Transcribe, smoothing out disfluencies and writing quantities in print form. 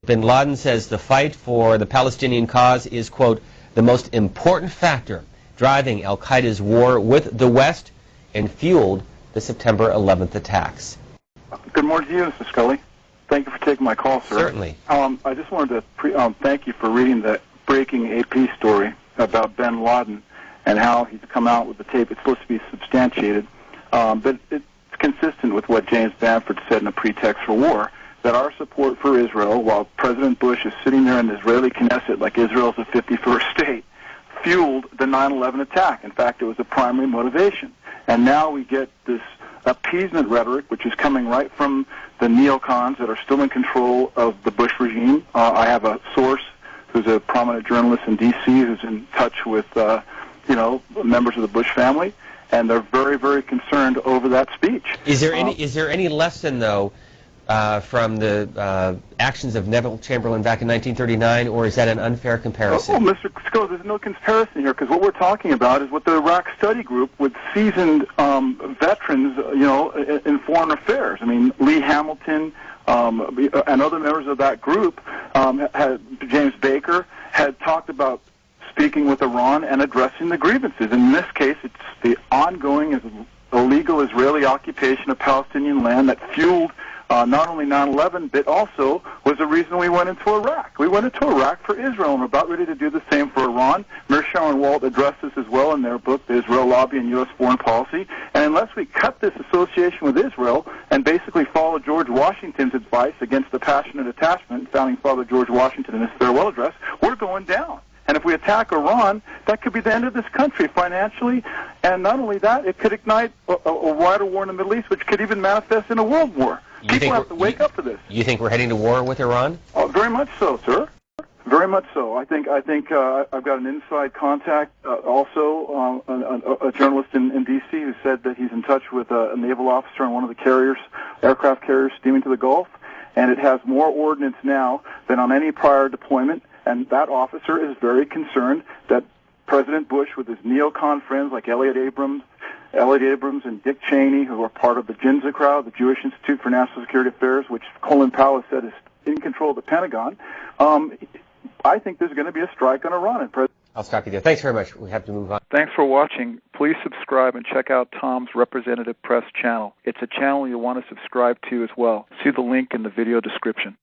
Bin Laden says the fight for the Palestinian cause is, quote, the most important factor driving al-Qaeda's war with the West and fueled the September 11th attacks. Good morning to you, Mr. Scully. Thank you for taking my call, sir. Certainly. I just wanted to thank you for reading that breaking AP story about Bin Laden and how he's come out with the tape. It's supposed to be substantiated, but it's consistent with what James Bamford said in A Pretext for War, that our support for Israel, while President Bush is sitting there in the Israeli Knesset like Israel's the 51st state, fueled the 9/11 attack. In fact, it was a primary motivation. And now we get this appeasement rhetoric, which is coming right from the neocons that are still in control of the Bush regime. I have a source who's a prominent journalist in D.C. who's in touch with, members of the Bush family, and they're very, very concerned over that speech. Is there any lesson, though, from the actions of Neville Chamberlain back in 1939, or is that an unfair comparison? Oh, Mr. Scully, there's no comparison here, because what we're talking about is what the Iraq Study Group with seasoned veterans, in foreign affairs. I mean, Lee Hamilton and other members of that group, James Baker, had talked about speaking with Iran and addressing the grievances. In this case, it's the ongoing illegal Israeli occupation of Palestinian land that fueled not only 9/11, but also was the reason we went into Iraq. We went into Iraq for Israel, and we're about ready to do the same for Iran. Mearsheimer and Walt addressed this as well in their book, The Israel Lobby and U.S. Foreign Policy. And unless we cut this association with Israel and basically follow George Washington's advice against the passionate attachment, founding father George Washington in his farewell address, we're going down. And if we attack Iran, that could be the end of this country financially. And not only that, it could ignite a wider war in the Middle East, which could even manifest in a world war. People have to wake up to this. You think we're heading to war with Iran? Oh, very much so, sir. Very much so. I think I've got an inside contact, also a journalist in D.C. who said that he's in touch with a naval officer on one of the aircraft carriers steaming to the Gulf, and it has more ordnance now than on any prior deployment. And that officer is very concerned that President Bush, with his neocon friends like Elliot Abrams and Dick Cheney, who are part of the JINSA crowd, the Jewish Institute for National Security Affairs, which Colin Powell said is in control of the Pentagon, I think there's going to be a strike on Iran. I'll stop you there. Thanks very much. We have to move on. Thanks for watching. Please subscribe and check out Tom's Representative Press channel. It's a channel you'll want to subscribe to as well. See the link in the video description.